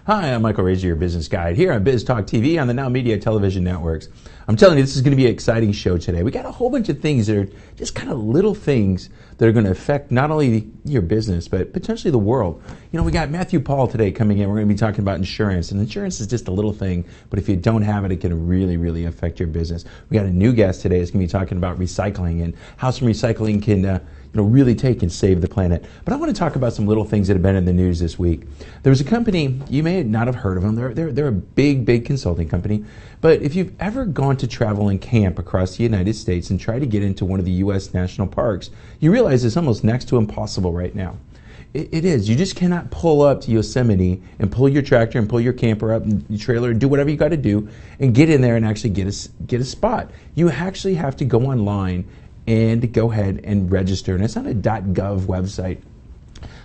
Hi, I'm Michael Rager, your business guide here on Biz Talk TV on the NowMedia Television networks. I'm telling you, this is going to be an exciting show today. We got a whole bunch of things that are just kind of little things that are going to affect not only your business, but potentially the world. You know, we got Matthew Paul today coming in. We're going to be talking about insurance. And insurance is just a little thing, but if you don't have it, it can really, really affect your business. We got a new guest today that's going to be talking about recycling and how some recycling can really take and save the planet. But I want to talk about some little things that have been in the news this week. There was a company, you may not have heard of them. They're a big consulting company. But if you've ever gone to travel and camp across the United States and try to get into one of the U.S. national parks, you realize it's almost next to impossible right now. It is. You just cannot pull up to Yosemite and pull your tractor and pull your camper up and your trailer and do whatever you got to do and get in there and actually get a spot. You actually have to go online and go ahead and register. And it's on a .gov website.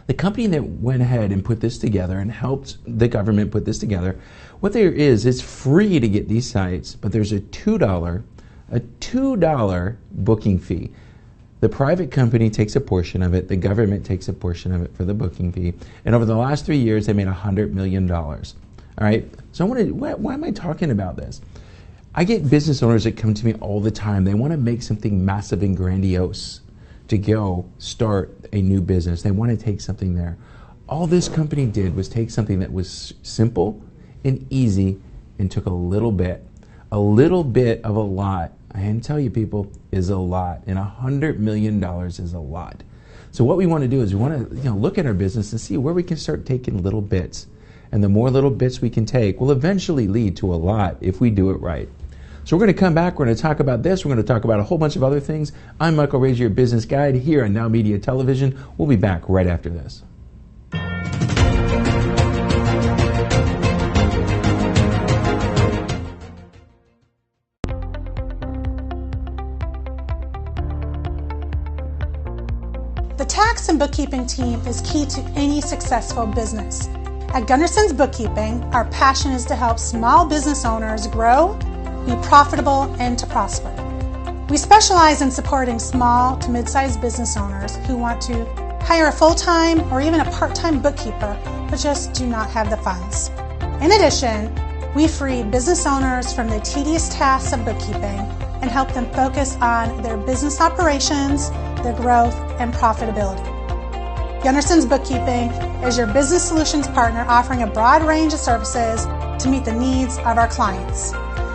The company that went ahead and put this together and helped the government put this together, what there is, it's free to get these sites, but there's a $2 booking fee. The private company takes a portion of it, the government takes a portion of it for the booking fee, and over the last 3 years, they made $100 million. All right, so why am I talking about this? I get business owners that come to me all the time. They want to make something massive and grandiose to go start a new business. They want to take something there. All this company did was take something that was simple and easy and took a little bit of a lot. I can tell you, people, is a lot. And $100 million is a lot. So what we want to do is we want to look at our business and see where we can start taking little bits. And the more little bits we can take will eventually lead to a lot if we do it right. So we're going to come back, we're going to talk about this, we're going to talk about a whole bunch of other things. I'm Michael Rager, your business guide here on NowMedia Television. We'll be back right after this. The tax and bookkeeping team is key to any successful business. At Gunderson's Bookkeeping, our passion is to help small business owners grow, be profitable, and to prosper. We specialize in supporting small to mid-sized business owners who want to hire a full-time or even a part-time bookkeeper but just do not have the funds. In addition, we free business owners from the tedious tasks of bookkeeping and help them focus on their business operations, their growth, and profitability. Gunderson's Bookkeeping is your business solutions partner offering a broad range of services to meet the needs of our clients.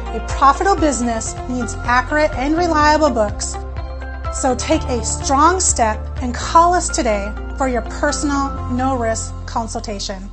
A profitable business needs accurate and reliable books, so take a strong step and call us today for your personal, no-risk consultation.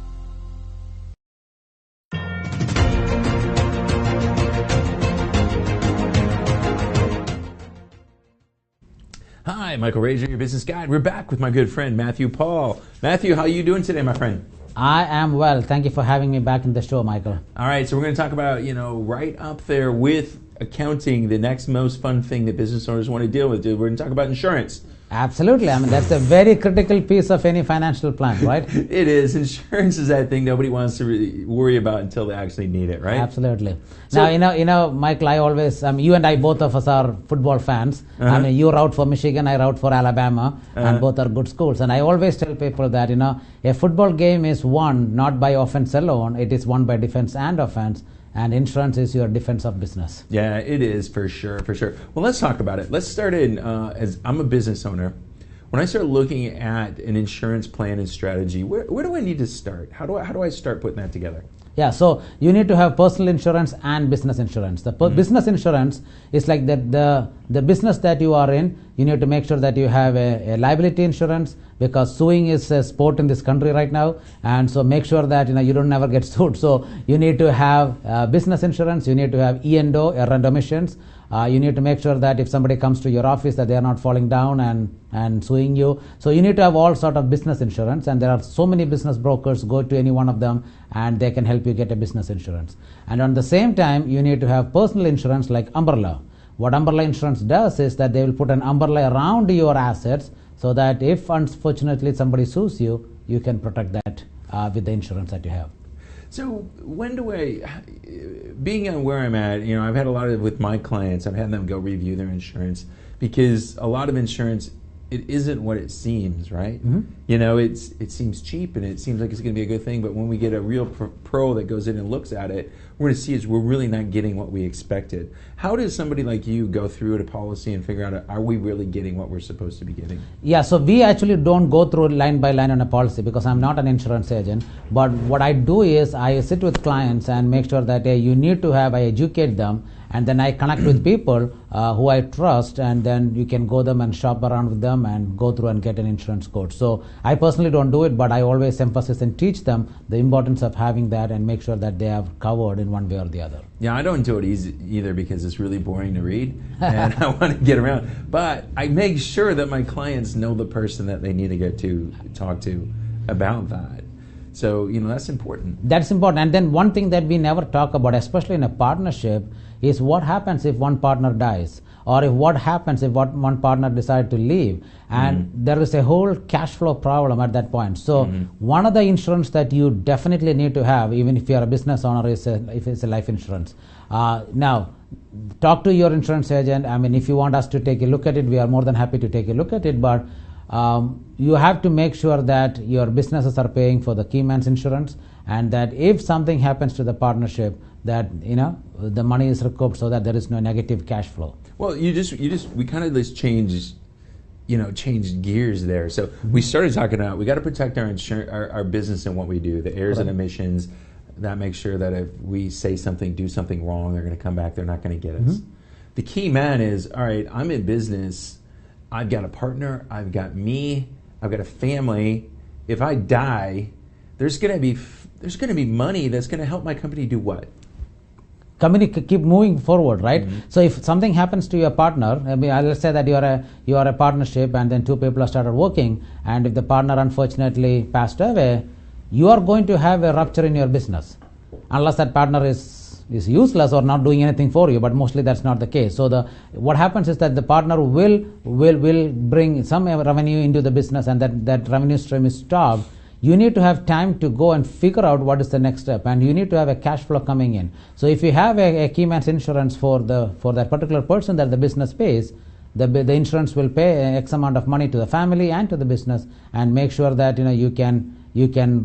Hi, Michael Rager, your business guide. We're back with my good friend Matthew Paul. Matthew, how are you doing today, my friend? I am well. Thank you for having me back in the show, Michael. All right, so we're going to talk about, right up there with accounting, the next most fun thing that business owners want to deal with. We're going to talk about insurance. Absolutely. I mean, that's a very critical piece of any financial plan, right? It is. Insurance is that thing nobody wants to really worry about until they actually need it, right? Absolutely. So, now, Michael, I always, you and I, both of us are football fans. I mean, you route for Michigan, I route for Alabama, and both are good schools. And I always tell people that, a football game is won not by offense alone, it is won by defense and offense. And insurance is your defense of business. Yeah, it is for sure. Well, let's talk about it. Let's start in, as I'm a business owner. When I start looking at an insurance plan and strategy, where do I need to start? How do I start putting that together? Yeah, so you need to have personal insurance and business insurance. The business insurance is like the business that you are in. You need to make sure that you have a liability insurance, because suing is a sport in this country right now, and so make sure that you don't never get sued. So you need to have business insurance. You need to have E&O, errand omissions. You need to make sure that if somebody comes to your office that they are not falling down and suing you. So you need to have all sort of business insurance, and there are so many business brokers. Go to any one of them and they can help you get a business insurance. And on the same time, you need to have personal insurance like umbrella. What umbrella insurance does is that they will put an umbrella around your assets so that if unfortunately somebody sues you, you can protect that with the insurance that you have. So when do being on where I'm at, I've had a lot of, with my clients, I've had them go review their insurance, because a lot of insurance it isn't what it seems, right? You know, it seems cheap and it seems like it's going to be a good thing, but when we get a real pro that goes in and looks at it, we're going to see is we're really not getting what we expected. How does somebody like you go through a policy and figure out, are we really getting what we're supposed to be getting? Yeah, so we actually don't go through line by line on a policy because I'm not an insurance agent. But what I do is I sit with clients and make sure that you need to have, I educate them, and then I connect with people who I trust, and then you can go them and shop around with them and go through and get an insurance quote. So I personally don't do it, but I always emphasize and teach them the importance of having that and make sure that they are covered in one way or the other. Yeah, I don't do it either because it's really boring to read and I want to get around. But I make sure that my clients know the person that they need to get to talk to about that. So, you know, that's important. That's important. And then one thing that we never talk about, especially in a partnership, is what happens if one partner dies, or if what happens if one partner decides to leave, and there is a whole cash flow problem at that point. So one of the insurance that you definitely need to have, even if you are a business owner, is if it's a life insurance. Now, talk to your insurance agent. I mean, if you want us to take a look at it, we are more than happy to take a look at it, but you have to make sure that your businesses are paying for the key man's insurance, and that if something happens to the partnership, that the money is recouped so that there is no negative cash flow. Well, we kind of just changed gears there. So we started talking about we got to protect our business and what we do, the errors and omissions. That makes sure that if we say something, do something wrong, they're going to come back. They're not going to get us. The key man is, all right, I'm in business. I've got a partner. I've got me. I've got a family. If I die, there's going to be money that's going to help my company do what? Company keep moving forward, right? So if something happens to your partner, I mean, let's say that you are a partnership, and then two people have started working, and if the partner unfortunately passed away, you are going to have a rupture in your business, unless that partner is useless or not doing anything for you. But mostly that's not the case. So what happens is that the partner will bring some revenue into the business, and that revenue stream is stopped. You need to have time to go and figure out what is the next step, and you need to have a cash flow coming in. So if you have a key man's insurance for that particular person that the business pays, the insurance will pay X amount of money to the family and to the business, and make sure that you can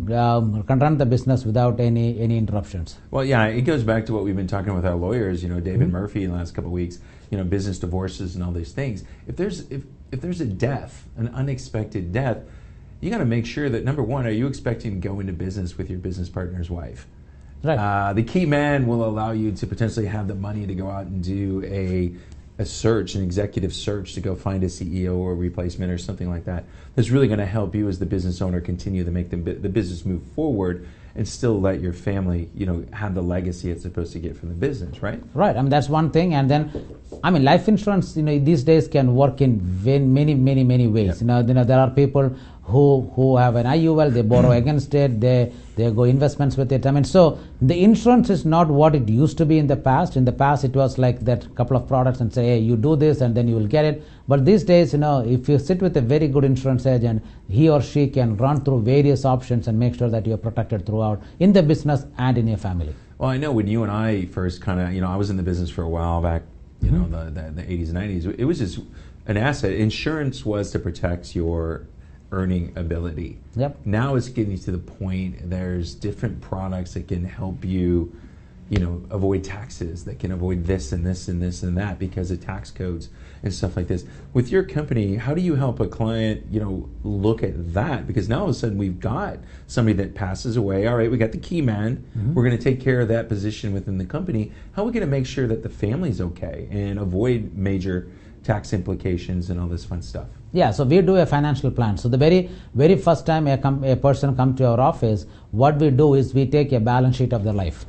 run the business without any interruptions. Well, yeah, it goes back to what we've been talking with our lawyers, David Murphy in the last couple of weeks, business divorces and all these things. If there's a death, an unexpected death, you got to make sure that, number one, are you expecting to go into business with your business partner's wife? Right. The key man will allow you to potentially have the money to go out and do a search, an executive search, to go find a CEO or a replacement or something like that. That's really going to help you as the business owner continue to make the business move forward and still let your family, have the legacy it's supposed to get from the business, right? Right. I mean, that's one thing. And then, life insurance, these days can work in many, many, many ways. Yep. There are people who have an IUL, they borrow against it, they go investments with it. So the insurance is not what it used to be in the past. In the past, it was like that couple of products and say, hey, you do this and then you will get it. But these days, if you sit with a very good insurance agent, he or she can run through various options and make sure that you're protected throughout in the business and in your family. Well, I know when you and I first kind of, I was in the business for a while back, the 80s and 90s. It was just an asset. Insurance was to protect your earning ability. Yep. Now it's getting to the point there's different products that can help you, avoid taxes, that can avoid this and this and this and that because of tax codes and stuff like this. With your company, how do you help a client, look at that? Because now all of a sudden we've got somebody that passes away. All right, we got the key man. We're going to take care of that position within the company. How are we going to make sure that the family's okay and avoid major tax implications and all this fun stuff? Yeah, so we do a financial plan. So the very, very first time a person comes to our office, what we do is we take a balance sheet of their life.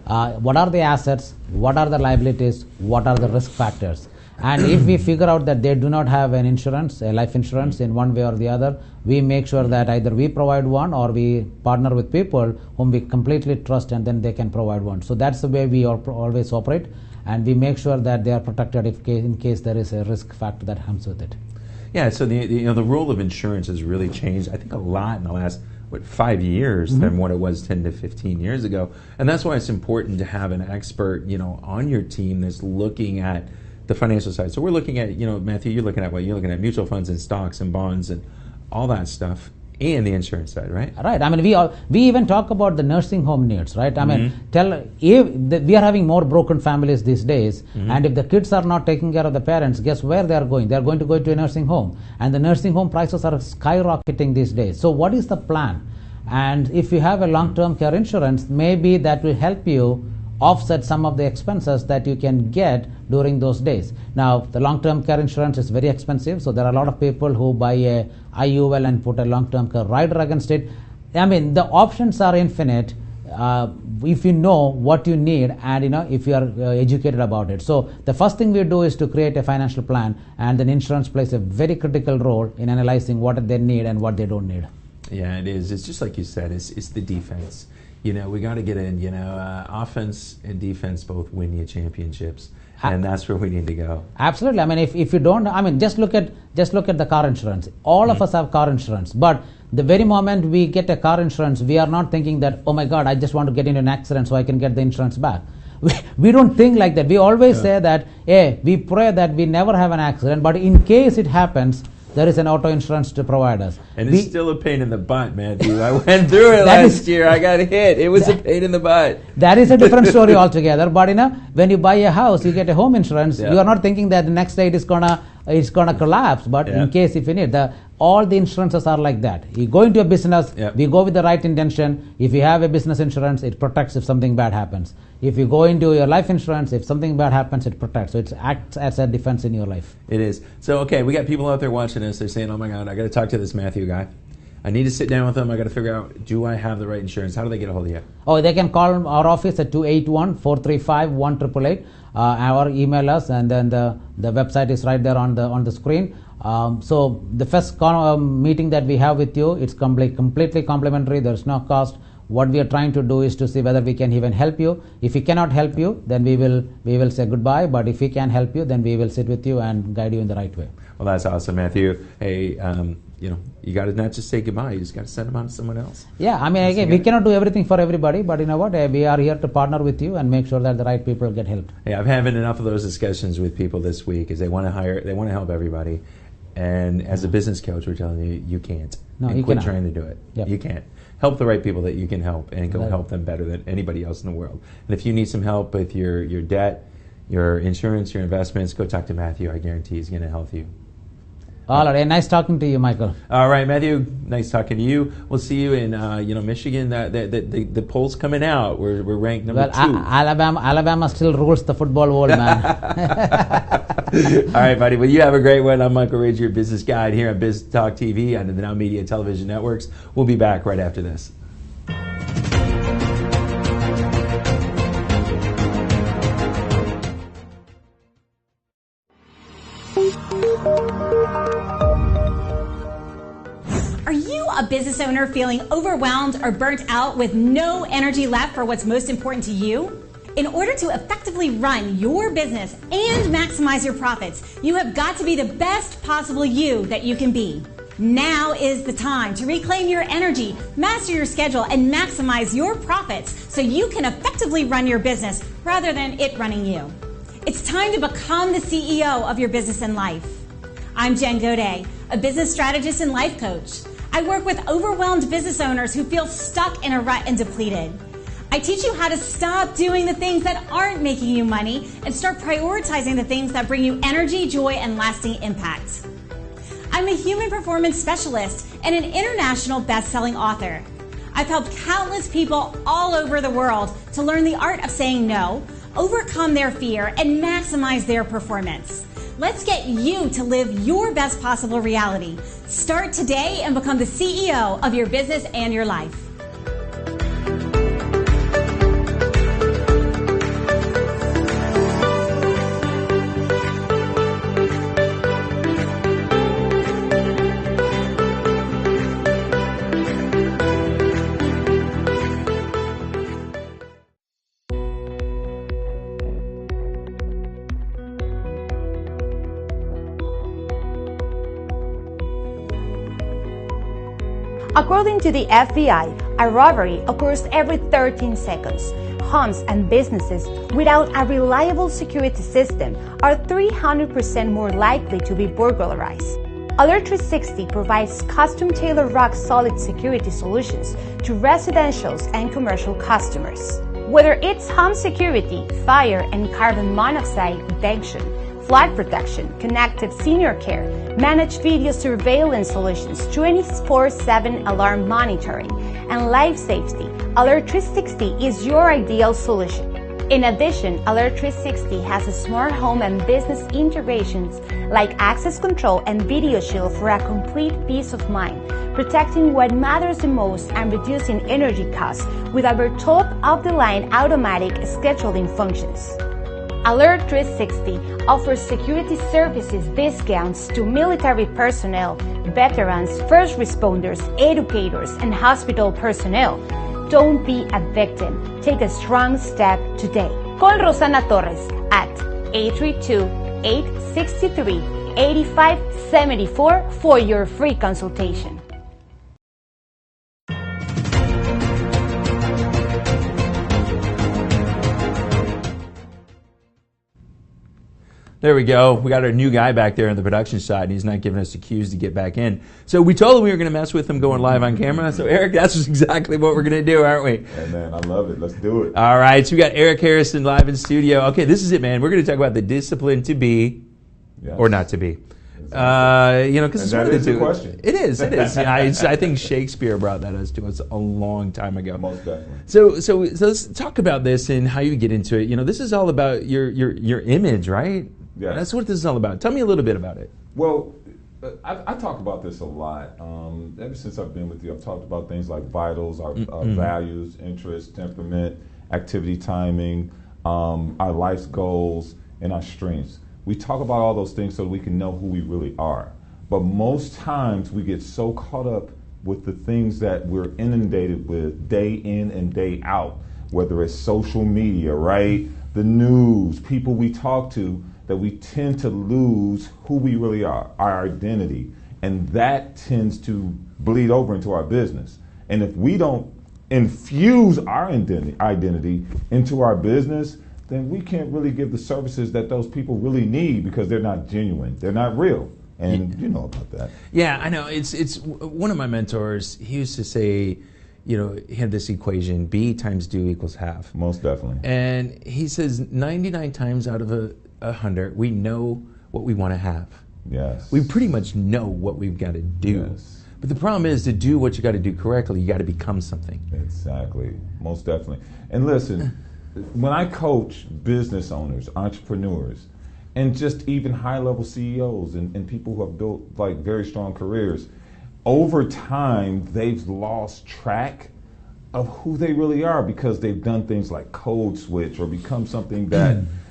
What are the assets? What are the liabilities? What are the risk factors? And if we figure out that they do not have an insurance, a life insurance in one way or the other, we make sure that either we provide one or we partner with people whom we completely trust, and then they can provide one. So that's the way we always operate, and we make sure that they are protected in case there is a risk factor that comes with it. Yeah, so the role of insurance has really changed, I think, a lot in the last 5 years than what it was 10 to 15 years ago. And that's why it's important to have an expert, on your team that's looking at the financial side. So we're looking at, Matthew, you're looking at what? You're looking at mutual funds and stocks and bonds and all that stuff, and the insurance side, right? Right. I mean, we even talk about the nursing home needs, right? I mean, we are having more broken families these days, and if the kids are not taking care of the parents, guess where they are going? They are going to go to a nursing home, and the nursing home prices are skyrocketing these days. So what is the plan? And if you have a long-term care insurance, maybe that will help you offset some of the expenses that you can get during those days. Now, the long-term care insurance is very expensive, so there are a lot of people who buy a IUL and put a long-term care rider against it. I mean, the options are infinite if you know what you need and if you are educated about it. So the first thing we do is to create a financial plan, and then insurance plays a very critical role in analyzing what they need and what they don't need. Yeah, it is. It's just like you said, it's the defense. We got to get in, offense and defense both win you championships, and that's where we need to go. Absolutely. I mean, if you don't, I mean, just look at the car insurance. All of us have car insurance, but the very moment we get a car insurance, we are not thinking that, oh my God, I just want to get into an accident so I can get the insurance back. We don't think like that. We always say that, hey, we pray that we never have an accident, but in case it happens, there is an auto insurance to provide us. And it's still a pain in the butt, Matthew. I went through it last year. I got hit. It was a pain in the butt. That is a different story altogether. But when you buy a house, you get a home insurance. You are not thinking that the next day it is gonna collapse. But in case if you need all the insurances are like that. You go into a business, we go with the right intention. If you have a business insurance, it protects if something bad happens. If you go into your life insurance, if something bad happens, it protects. So it acts as a defense in your life. It is. So, okay, we got people out there watching us. They're saying, oh my God, I got to talk to this Matthew guy. I need to sit down with him. I got to figure out, do I have the right insurance? How do they get a hold of you? Oh, they can call our office at 281-435-1888 or email us, and then the website is right there on the screen. So the first meeting that we have with you, it's completely complimentary. There's no cost. What we are trying to do is to see whether we can even help you. If we cannot help you, then we will say goodbye. But if we can help you, then we will sit with you and guide you in the right way. Well, that's awesome, Matthew. Hey, you got to not just say goodbye. You just got to send them on to someone else. Yeah, I mean, again, we cannot do everything for everybody, but you know what? We are here to partner with you and make sure that the right people get helped. Hey, I'm having enough of those discussions with people this week, because they want to help everybody. And as a business coach, we're telling you, you can't. No, and you quit cannot. trying to do it. Yep. You can't. Help the right people that you can help, and go help them better than anybody else in the world. And if you need some help with your debt, your insurance, your investments, go talk to Matthew. I guarantee he's going to help you. All right. Nice talking to you, Michael. All right, Matthew. Nice talking to you. We'll see you in Michigan. The polls coming out. We're ranked number 2. Alabama still rules the football world, man. All right, buddy. Well, you have a great one. I'm Michael Ridge, your business guide here on Biz Talk TV on the NowMedia Television networks. We'll be back right after this. Are you a business owner feeling overwhelmed or burnt out with no energy left for what's most important to you? In order to effectively run your business and maximize your profits, you have got to be the best possible you that you can be. Now is the time to reclaim your energy, master your schedule, and maximize your profits so you can effectively run your business rather than it running you. It's time to become the CEO of your business and life. I'm Jen Godet, a business strategist and life coach. I work with overwhelmed business owners who feel stuck in a rut and depleted. I teach you how to stop doing the things that aren't making you money and start prioritizing the things that bring you energy, joy, and lasting impact. I'm a human performance specialist and an international best-selling author. I've helped countless people all over the world to learn the art of saying no, overcome their fear, and maximize their performance. Let's get you to live your best possible reality. Start today and become the CEO of your business and your life. According to the FBI, a robbery occurs every 13 seconds. homes and businesses without a reliable security system are 300% more likely to be burglarized. Alert 360 provides custom-tailored rock-solid security solutions to residential and commercial customers. Whether it's home security, fire and carbon monoxide detection, flood protection, connected senior care, managed video surveillance solutions, 24/7 alarm monitoring, and life safety, Alert 360 is your ideal solution. In addition, Alert 360 has smart home and business integrations like access control and video shield for a complete peace of mind, protecting what matters the most and reducing energy costs with our top-of-the-line automatic scheduling functions. Alert 360 offers security services discounts to military personnel, veterans, first responders, educators, and hospital personnel. Don't be a victim. Take a strong step today. Call Rosana Torres at 832-863-8574 for your free consultation. There we go. We got our new guy back there on the production side, and he's not giving us the cues to get back in. So we told him we were going to mess with him going live on camera. So, Eric, that's exactly what we're going to do, aren't we? Hey, man, I love it. Let's do it. All right. So we got Eric Harrison live in studio. Okay, this is it, man. We're going to talk about the discipline to be or not to be. Because it's that one is of the question. It is. I think Shakespeare brought that to us a long time ago. Most definitely. So let's talk about this and how you get into it. This is all about your image, right? Yeah. That's what this is all about. Tell me a little bit about it. Well, I talk about this a lot. Ever since I've been with you, I've talked about things like vitals, our values, interests, temperament, activity timing, our life's goals, and our strengths. We talk about all those things so we can know who we really are. But most times we get so caught up with the things that we're inundated with day in and day out, whether it's social media, right? The news, people we talk to, that we tend to lose who we really are, our identity. And that tends to bleed over into our business. And if we don't infuse our identity into our business, then we can't really give the services that those people really need because they're not genuine. They're not real. And you know about that. Yeah, I know. It's one of my mentors, he used to say, he had this equation, B times do equals half. Most definitely. And he says 99 times out of 100, we know what we want to have. Yes. We pretty much know what we've got to do. Yes. But the problem is, to do what you got to do correctly, you got to become something. Exactly. Most definitely. And listen, when I coach business owners, entrepreneurs, and just even high-level CEOs and people who have built like very strong careers, over time they've lost track of who they really are because they've done things like code switch or become something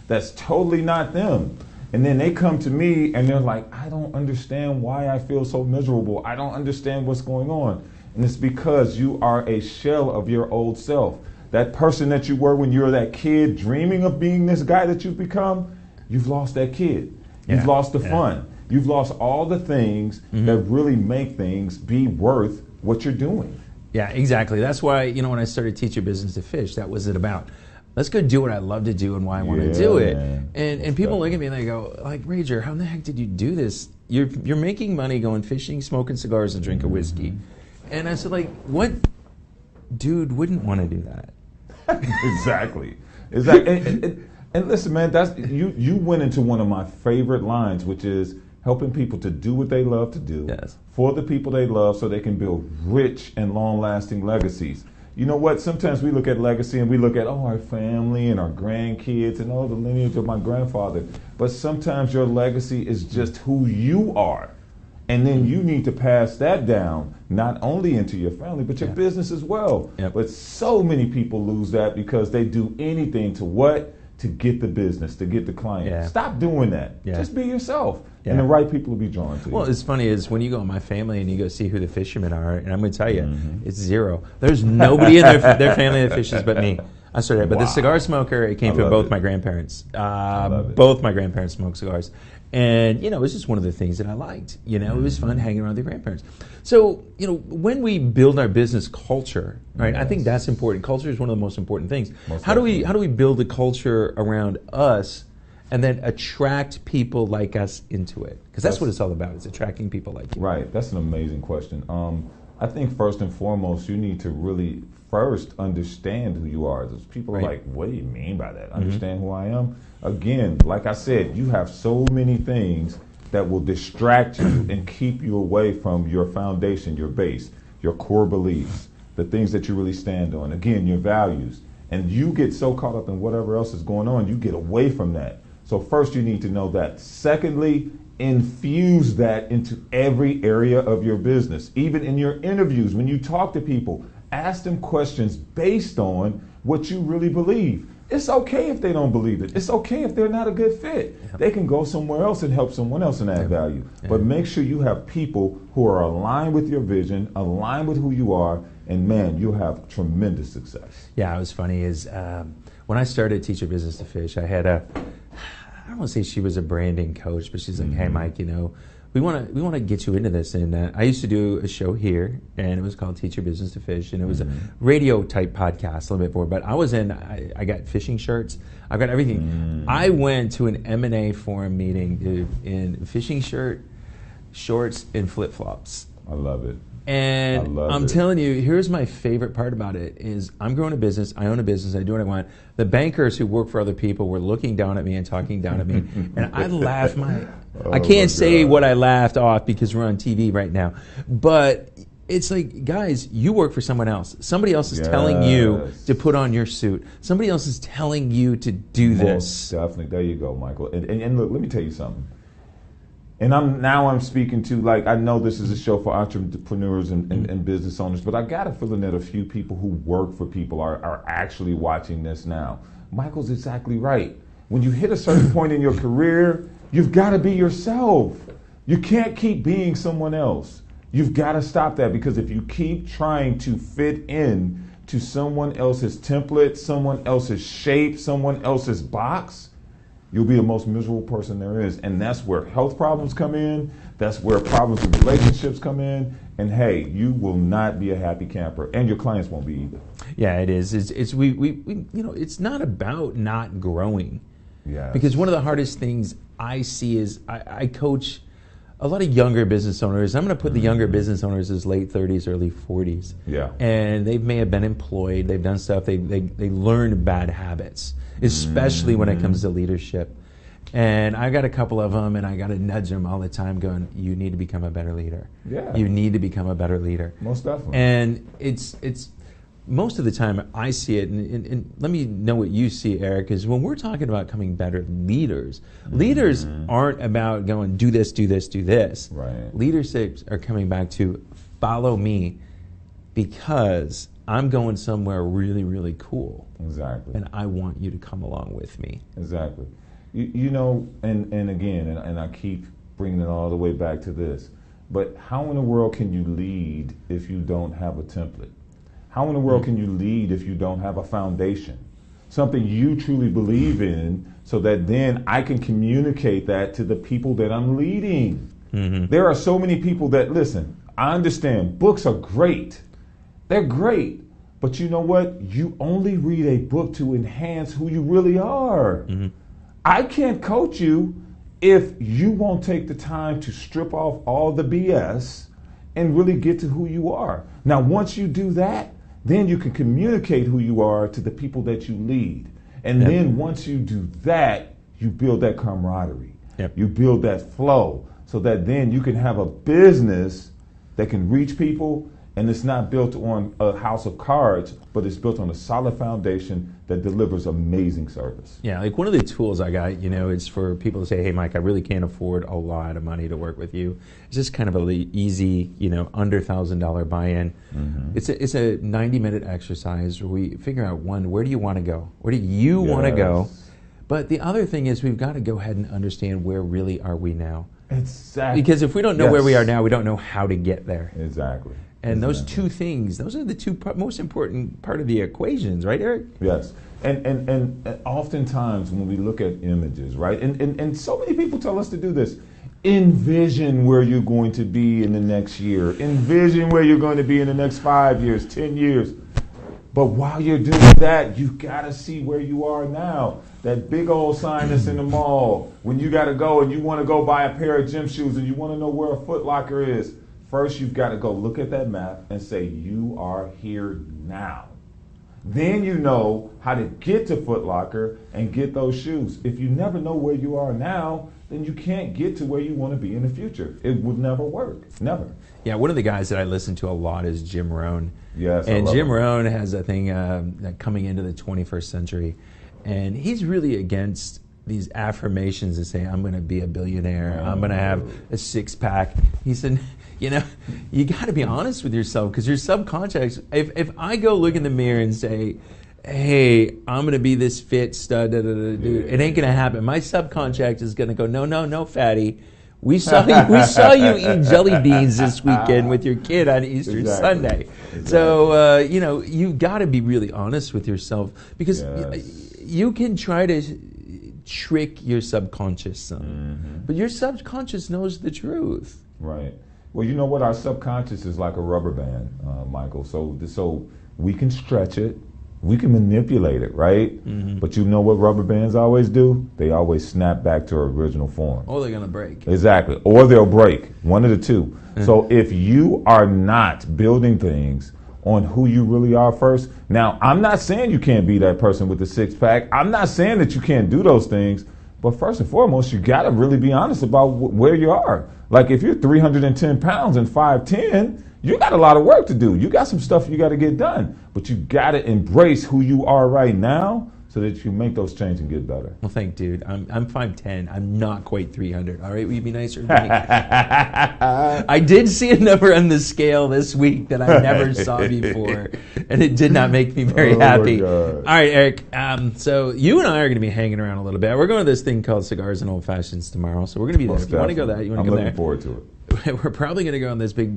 that's totally not them. And then they come to me and they're like, I don't understand why I feel so miserable. I don't understand what's going on. And it's because you are a shell of your old self. That person that you were when you were that kid dreaming of being this guy that you've become, you've lost that kid. You've lost the fun. You've lost all the things that really make things be worth what you're doing. Yeah, exactly. That's why, when I started Teach Your Business to Fish, that was it about. Let's go do what I love to do and why I want to do it. And people look at me and they go, like, Rager, how the heck did you do this? You're making money going fishing, smoking cigars, and drinking whiskey. And I said, like, what dude wouldn't want to do that? Exactly. And listen, man, that's you went into one of my favorite lines, which is helping people to do what they love to do for the people they love so they can build rich and long-lasting legacies. You know what? Sometimes we look at legacy and we look at, our family and our grandkids and the lineage of my grandfather. But sometimes your legacy is just who you are. And then you need to pass that down, not only into your family, but your business as well. But so many people lose that because they do anything to get the business, to get the client. Stop doing that. Just be yourself. And the right people will be drawn to you. Well, it's funny is when you go in my family and you go see who the fishermen are, and I'm going to tell you, it's zero. There's nobody in their family that fishes but me. I started, but the cigar smoker, it came from both my grandparents. Both my grandparents smoked cigars. And, you know, it was just one of the things that I liked. You know, it was fun hanging around with your grandparents. So, you know, when we build our business culture, right, I think that's important. Culture is one of the most important things. How do we build a culture around us and then attract people like us into it? Because that's what it's all about, is attracting people like you. Right. That's an amazing question. I think first and foremost, you need to really first understand who you are. Those people are like, what do you mean by that? Understand who I am? Again, like I said, you have so many things that will distract you and keep you away from your foundation, your base, your core beliefs, the things that you really stand on. Again, your values. And you get so caught up in whatever else is going on, you get away from that. So first you need to know that. Secondly, infuse that into every area of your business. Even in your interviews, when you talk to people, ask them questions based on what you really believe. It's okay if they don't believe it. It's okay if they're not a good fit. Yep. They can go somewhere else and help someone else and add value. But make sure you have people who are aligned with your vision, aligned with who you are, and man, you'll have tremendous success. Yeah, it was funny is when I started Teach Your Business to Fish, I had I don't want to say she was a branding coach, but she's like, hey, Mike, you know, we want to get you into this. And I used to do a show here, and it was called Teach Your Business to Fish, and it was a radio type podcast, a little bit more. But I got fishing shirts, I've got everything. I went to an M&A forum meeting, dude, in fishing shorts, and flip flops. I love it. And I'm telling you, here's my favorite part about it is I'm growing a business, I own a business, I do what I want. The bankers who work for other people were looking down at me and talking down at me. And I laughed I can't say what I laughed off because we're on TV right now. But it's like, guys, you work for someone else. Somebody else is telling you to put on your suit. Somebody else is telling you to do this. Definitely. There you go, Michael. And look, let me tell you something. And I'm speaking to, like, I know this is a show for entrepreneurs and business owners, but I got a feeling that a few people who work for people are actually watching this now. Michael's exactly right. When you hit a certain point in your career, you've got to be yourself. You can't keep being someone else. You've got to stop that, because if you keep trying to fit in to someone else's template, someone else's shape, someone else's box, you'll be the most miserable person there is. And that's where health problems come in. That's where problems with relationships come in. And hey, you will not be a happy camper, and your clients won't be either. Yeah, it is. We you know, it's not about not growing. Yeah. Because one of the hardest things I see is I coach a lot of younger business owners. I'm going to put the younger business owners as late 30s, early 40s. Yeah. And they may have been employed. They've done stuff. They learned bad habits, especially when it comes to leadership. And I got a couple of them, and I got to nudge them all the time going, you need to become a better leader. Yeah. You need to become a better leader. Most definitely. And it's most of the time I see it, and let me know what you see, Eric, is when we're talking about becoming better leaders, leaders aren't about going, do this, do this, do this. Right. Leaderships are coming back to follow me because I'm going somewhere really, really cool. Exactly. And I want you to come along with me. Exactly. You know, and again, and I keep bringing it all the way back to this, but how in the world can you lead if you don't have a template? How in the world can you lead if you don't have a foundation? Something you truly believe in, so that then I can communicate that to the people that I'm leading. There are so many people that, listen, I understand books are great. They're great. But you know what? You only read a book to enhance who you really are. I can't coach you if you won't take the time to strip off all the BS and really get to who you are. Now, once you do that, then you can communicate who you are to the people that you lead. And then once you do that, you build that camaraderie. You build that flow, so that then you can have a business that can reach people, and it's not built on a house of cards, but it's built on a solid foundation that delivers amazing service. Yeah, like one of the tools I got, you know, it's for people to say, hey, Mike, I really can't afford a lot of money to work with you. It's just kind of a easy, you know, under $1,000 buy-in. It's a 90-minute exercise where we figure out, one, where do you want to go? Where do you want to go? But the other thing is we've got to go ahead and understand where really are we now. Exactly. Because if we don't know where we are now, we don't know how to get there. Exactly. And those two things, those are the two most important part of the equations, right, Eric? Yes. And oftentimes when we look at images, right, and so many people tell us to do this, envision where you're going to be in the next year. Envision where you're going to be in the next 5 years, 10 years. But while you're doing that, you got to see where you are now. That big old sign that's in the mall, when you got to go and you want to go buy a pair of gym shoes and you want to know where a Foot Locker is, first you've got to go look at that map and say, you are here now. Then you know how to get to Foot Locker and get those shoes. If you never know where you are now, then you can't get to where you want to be in the future. It would never work. Never. Yeah, one of the guys that I listen to a lot is Jim Rohn. Yes, and Jim Rohn has a thing coming into the 21st century, and he's really against these affirmations that say, I'm going to be a billionaire, I'm going to have a six-pack. He said, you know, you got to be honest with yourself, because your subconscious, if I go look in the mirror and say, hey, I'm going to be this fit stud, dude, it ain't going to happen. My subconscious is going to go, no, fatty. We saw you eat jelly beans this weekend with your kid on Easter Sunday. Exactly. So, you know, you've got to be really honest with yourself, because you can try to trick your subconscious, but your subconscious knows the truth. Right. Well, you know what? Our subconscious is like a rubber band, Michael. So we can stretch it. We can manipulate it, right? But you know what rubber bands always do? They always snap back to their original form. Or they're going to break. Exactly. Or they'll break. One of the two. So if you are not building things on who you really are first, now, I'm not saying you can't be that person with the six-pack. I'm not saying that you can't do those things. But first and foremost, you got to really be honest about where you are. Like if you're 310 pounds and 5'10", you got a lot of work to do. You got some stuff you got to get done. But you got to embrace who you are right now so that you make those changes and get better. Well, thank you, dude. I'm 5'10". I'm not quite 300. All right, will you be nicer to me? I did see a number on the scale this week that I never saw before, and it did not make me very happy. All right, Eric. So you and I are going to be hanging around a little bit. We're going to this thing called Cigars and Old Fashions tomorrow, so we're going to be there. If you want to go that, you want to go there. I'm looking forward to it. We're probably going to go on this big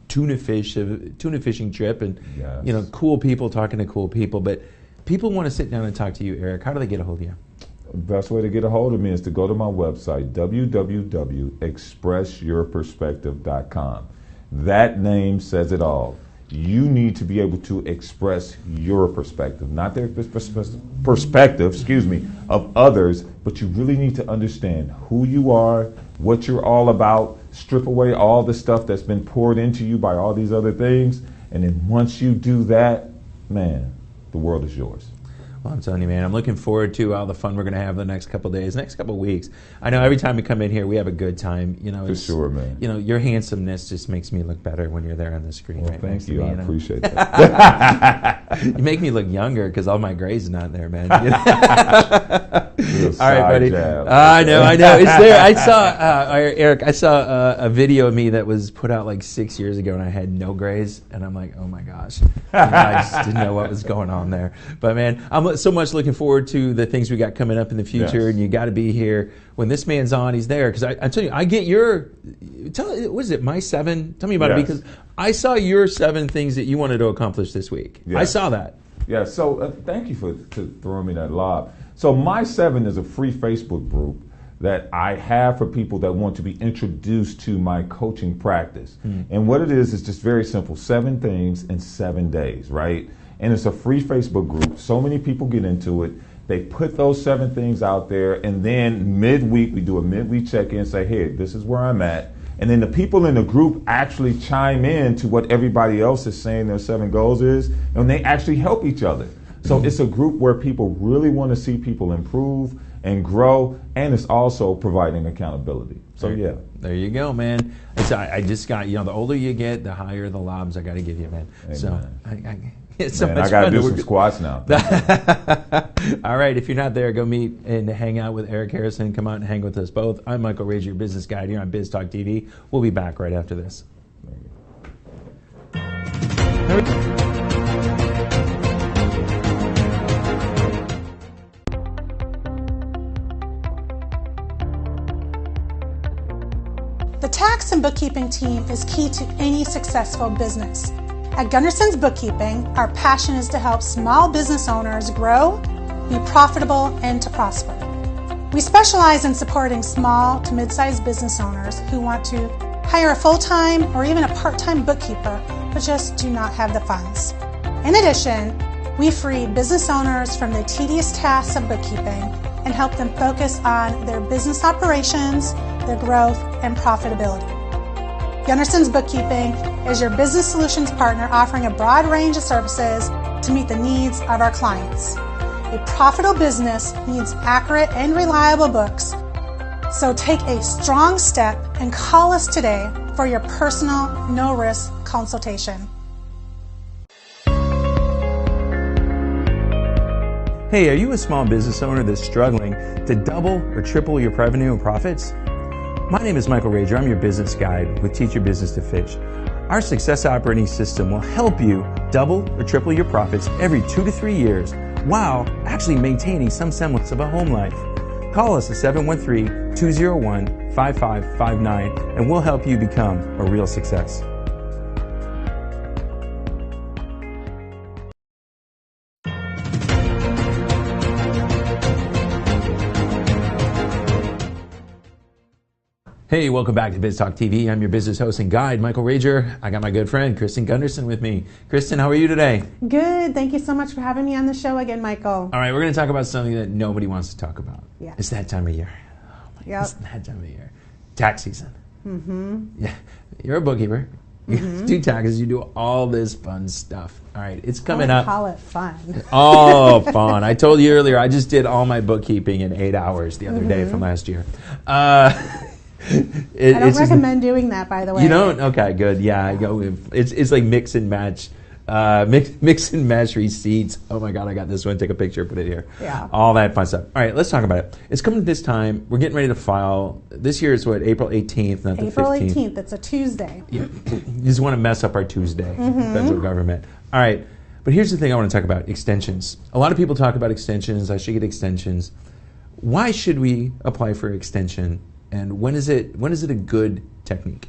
tuna fishing trip, and you know, cool people talking to cool people. But people want to sit down and talk to you, Eric. How do they get a hold of you? The best way to get a hold of me is to go to my website, www.expressyourperspective.com. That name says it all. You need to be able to express your perspective, not their perspective, of others, but you really need to understand who you are, what you're all about, strip away all the stuff that's been poured into you by all these other things, and then once you do that, man, the world is yours. Well, I'm telling you, man, I'm looking forward to all the fun we're going to have the next couple of days, next couple of weeks. I know every time we come in here, we have a good time. You know, for sure, man. You know, your handsomeness just makes me look better when you're there on the screen. Well, right thank you. Me, I appreciate that. You make me look younger because all my gray's not there, man. You know? All right, buddy. I know. It's there. I saw, Eric, I saw a video of me that was put out like 6 years ago, and I had no grays, and I'm like, oh my gosh. I just didn't know what was going on there. But, man, I'm so much looking forward to the things we got coming up in the future, and you got to be here. When this man's on, he's there. Because I tell you, I get your, what is it, my 7? Tell me about it, because I saw your 7 things that you wanted to accomplish this week. I saw that. Yeah, so thank you for throwing me that lob. So My 7 is a free Facebook group that I have for people that want to be introduced to my coaching practice. And what it is just very simple, 7 things in 7 days, right? And it's a free Facebook group. So many people get into it. They put those 7 things out there, and then midweek, we do a midweek check-in and say, hey, this is where I'm at. And then the people in the group actually chime in to what everybody else is saying their 7 goals is, and they actually help each other. So it's a group where people really want to see people improve and grow, and it's also providing accountability. So yeah. There you go, man. I just got, you know, the older you get, the higher the lobs I got to give you, man. Amen. So it's so man, much I got to fun. do some squats now. All right, if you're not there, go meet and hang out with Eric Harrison. Come out and hang with us both. I'm Michael Rager, your business guide here on Biz Talk TV. We'll be back right after this. The tax and bookkeeping team is key to any successful business. At Gunderson's Bookkeeping, our passion is to help small business owners grow, be profitable, and to prosper. We specialize in supporting small to mid-sized business owners who want to hire a full-time or even a part-time bookkeeper, but just do not have the funds. In addition, we free business owners from the tedious tasks of bookkeeping and help them focus on their business operations, their growth, and profitability. Gunderson's Bookkeeping is your business solutions partner offering a broad range of services to meet the needs of our clients. A profitable business needs accurate and reliable books, so take a strong step and call us today for your personal, no-risk consultation. Hey, are you a small business owner that's struggling to double or triple your revenue and profits? My name is Michael Rager. I'm your business guide with Teach Your Business to Fish. Our success operating system will help you double or triple your profits every 2 to 3 years while actually maintaining some semblance of a home life. Call us at 713-201-5559 and we'll help you become a real success. Hey, welcome back to Biz Talk TV. I'm your business host and guide, Michael Rager. I got my good friend, Kristen Gunderson, with me. Kristen, how are you today? Good. Thank you so much for having me on the show again, Michael. All right, we're going to talk about something that nobody wants to talk about. Yeah. It's that time of year. Oh my God, it's that time of year. Tax season. Mm-hmm. Yeah. You're a bookkeeper. You do taxes. You do all this fun stuff. All right, it's coming up. Call it fun. Oh, fun. I told you earlier, I just did all my bookkeeping in 8 hours the other day from last year. I don't recommend doing that, by the way. You don't? Okay, good. Yeah, I go. It's like mix and match, mix and match receipts. Oh my God, I got this one. Take a picture, put it here. Yeah. All that fun stuff. All right, let's talk about it. It's coming this time. We're getting ready to file. This year is what, April 18th, not the 15th. April 18th. It's a Tuesday. Yeah. You just want to mess up our Tuesday, federal government. All right, but here's the thing I want to talk about: extensions. A lot of people talk about extensions. I should get extensions. Why should we apply for extension? And when is it a good technique?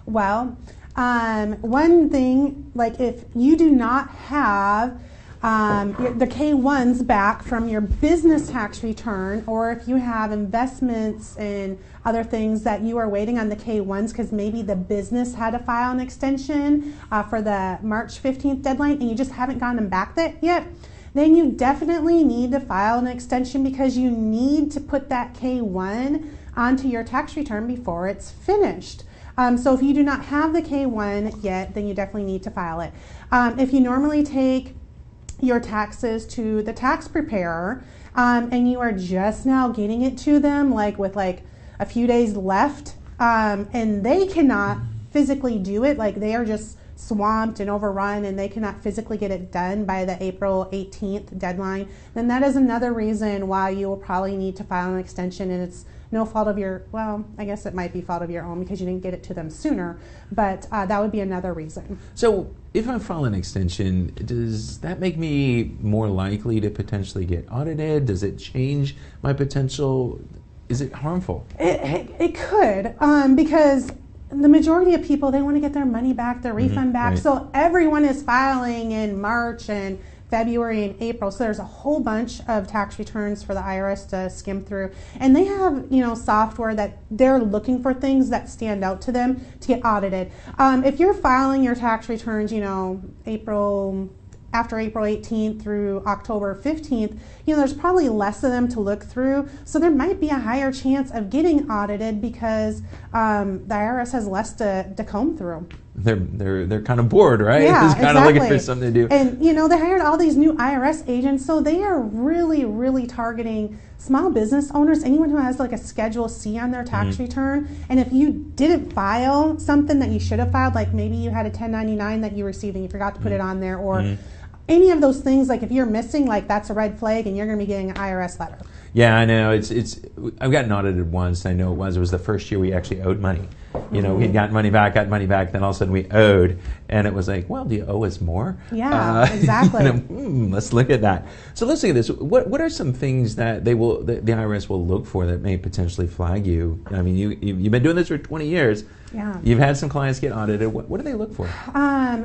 Well, one thing, like if you do not have the K-1s back from your business tax return, or if you have investments and other things that you are waiting on the K-1s because maybe the business had to file an extension for the March 15th deadline and you just haven't gotten them back yet, then you definitely need to file an extension because you need to put that K-1 onto your tax return before it's finished. So if you do not have the K-1 yet, then you definitely need to file it. If you normally take your taxes to the tax preparer and you are just now getting it to them, like with like a few days left, and they cannot physically do it, like they are just swamped and overrun and they cannot physically get it done by the April 18th deadline, then that is another reason why you will probably need to file an extension, and it's no fault of your, well, I guess it might be fault of your own because you didn't get it to them sooner, but that would be another reason. So if I file an extension, does that make me more likely to potentially get audited? Does it change my potential? Is it harmful? It could, because the majority of people, they want to get their money back, their refund back. Right. So everyone is filing in March and February and April. So there's a whole bunch of tax returns for the IRS to skim through. And they have, software that they're looking for things that stand out to them to get audited. If you're filing your tax returns, after April 18th through October 15th, there's probably less of them to look through. So there might be a higher chance of getting audited because the IRS has less to comb through. They're kind of bored, right? Yeah, Just kind of looking for something to do. And they hired all these new IRS agents, so they are really, really targeting small business owners, anyone who has like a Schedule C on their tax return. And if you didn't file something that you should have filed, like maybe you had a 1099 that you received and you forgot to put it on there, or any of those things, like if you're missing, like that's a red flag and you're going to be getting an IRS letter. Yeah, I know. I've gotten audited once. I know it was the first year we actually owed money. We had gotten money back, then all of a sudden we owed, and it was like, well, do you owe us more? Yeah, exactly. Let's look at that. So let's look at this. What are some things that the IRS will look for that may potentially flag you? I mean, you've been doing this for 20 years. Yeah. You've had some clients get audited. What do they look for?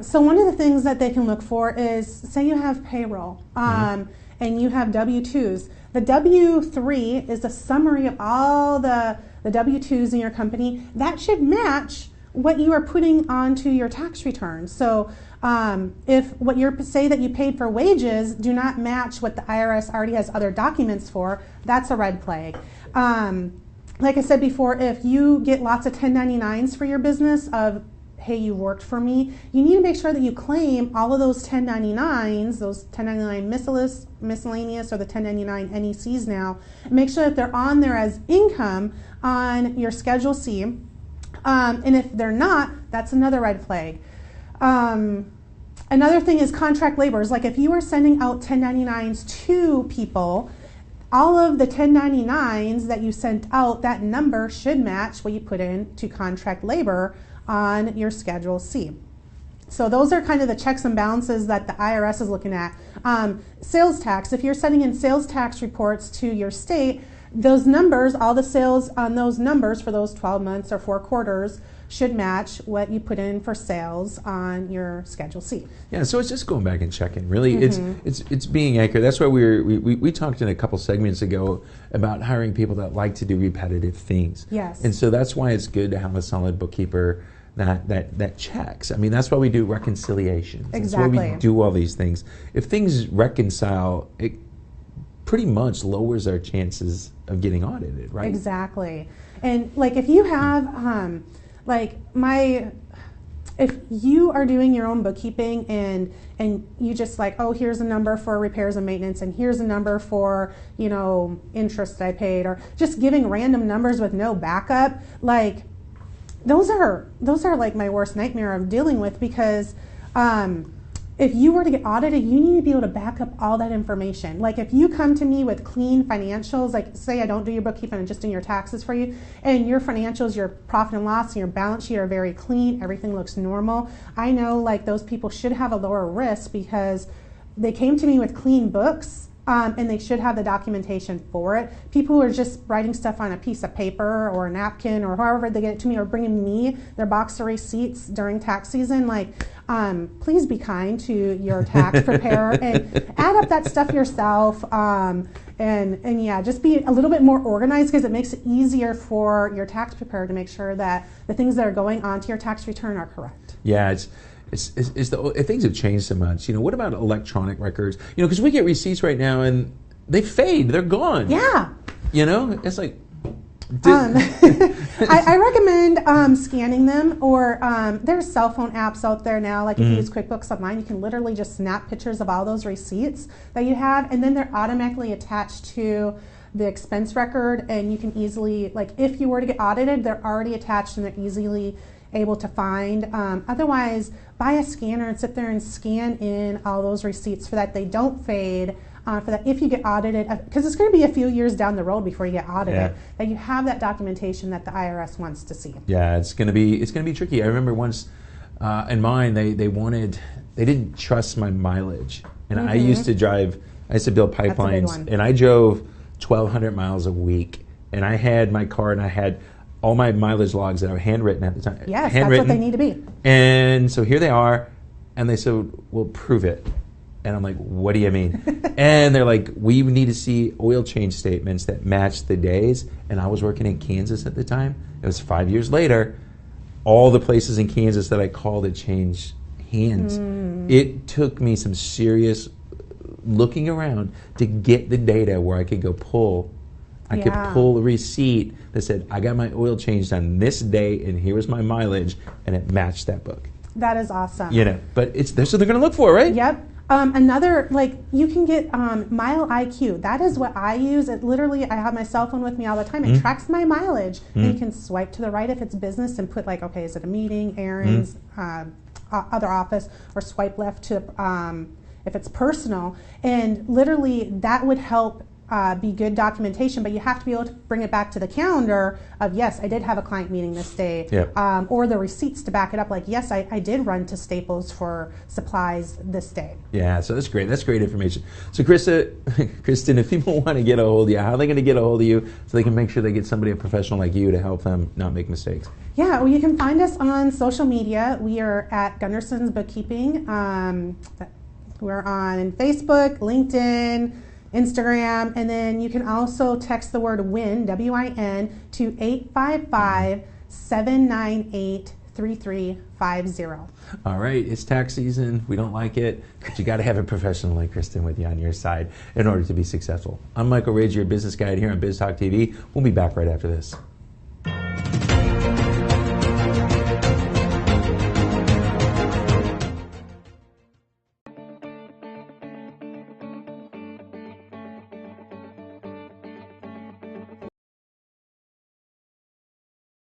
So one of the things that they can look for is, say you have payroll and you have W-2s. The W-3 is a summary of all the W-2s in your company. That should match what you are putting onto your tax return. So if what you say that you paid for wages do not match what the IRS already has other documents for, that's a red flag. Like I said before, if you get lots of 1099s for your business of, hey, you worked for me, you need to make sure that you claim all of those 1099s, those 1099 miscellaneous or the 1099 NECs now, and make sure that they're on there as income on your Schedule C. And if they're not, that's another red flag. Another thing is contract laborers. Like if you are sending out 1099s to people, all of the 1099s that you sent out, that number should match what you put in to contract labor on your Schedule C. So those are kind of the checks and balances that the IRS is looking at. Sales tax, if you're sending in sales tax reports to your state, those numbers, all the sales on those numbers for those 12 months or 4 quarters should match what you put in for sales on your Schedule C. Yeah, so it's just going back and checking. Really, it's being accurate. That's why we talked in a couple segments ago about hiring people that like to do repetitive things. Yes. And so that's why it's good to have a solid bookkeeper that checks. I mean, that's why we do reconciliations. Exactly. That's why we do all these things. If things reconcile, it pretty much lowers our chances of getting audited, right? Exactly. And like if you have if you are doing your own bookkeeping and you just like, oh, here's a number for repairs and maintenance and here's a number for, interest I paid, or just giving random numbers with no backup, like those are like my worst nightmare of dealing with, because if you were to get audited, you need to be able to back up all that information. Like if you come to me with clean financials, like say I don't do your bookkeeping, I'm just doing your taxes for you, and your financials, your profit and loss, and your balance sheet are very clean, everything looks normal, I know like those people should have a lower risk because they came to me with clean books, and they should have the documentation for it. People who are just writing stuff on a piece of paper or a napkin or however they get it to me, or bringing me their box of receipts during tax season, like please be kind to your tax preparer and add up that stuff yourself. And yeah, just be a little bit more organized, because it makes it easier for your tax preparer to make sure that the things that are going onto your tax return are correct. Yeah, things have changed so much. What about electronic records? Because we get receipts right now and they fade, they're gone. Yeah. It's like. I recommend scanning them, or there's cell phone apps out there now. Like if you use QuickBooks Online, you can literally just snap pictures of all those receipts that you have, and then they're automatically attached to the expense record, and you can easily, like if you were to get audited, they're already attached and they're easily able to find. Otherwise, buy a scanner and sit there and scan in all those receipts so that they don't fade, for that if you get audited, because it's going to be a few years down the road before you get audited, that you have that documentation that the IRS wants to see. Yeah, it's going to be tricky. I remember once in mine, they didn't trust my mileage, and I used to build pipelines, and I drove 1,200 miles a week, and I had my car and I had all my mileage logs that were handwritten at the time. Yes, that's what they need to be. And so here they are, and they said, well, prove it. And I'm like, what do you mean? And they're like, we need to see oil change statements that match the days. And I was working in Kansas at the time. It was 5 years later. All the places in Kansas that I called had changed hands. It took me some serious looking around to get the data where I could go pull. I could pull a receipt that said, I got my oil changed on this day, and here was my mileage, and it matched that book. That is awesome. But that's what they're going to look for, right? Yep. Another, like, you can get Mile IQ. That is what I use. It literally, I have my cell phone with me all the time. It tracks my mileage, and you can swipe to the right if it's business and put, like, okay, is it a meeting, errands, other office, or swipe left to if it's personal. And literally, that would help be good documentation, but you have to be able to bring it back to the calendar of, yes, I did have a client meeting this day, or the receipts to back it up, like, yes, I did run to Staples for supplies this day. Yeah, so that's great. That's great information. So Kristen, if people want to get a hold of you, how are they going to get a hold of you so they can make sure they get somebody, a professional like you, to help them not make mistakes? Yeah, well, you can find us on social media. We are at Gunderson's Bookkeeping. We're on Facebook, LinkedIn, Instagram, and then you can also text the word WIN, W-I-N, to 855-798-3350. All right, it's tax season. We don't like it, but you got to have a professional like Kristen with you on your side in order to be successful. I'm Michael Rager, your business guide here on Biz Talk TV. We'll be back right after this.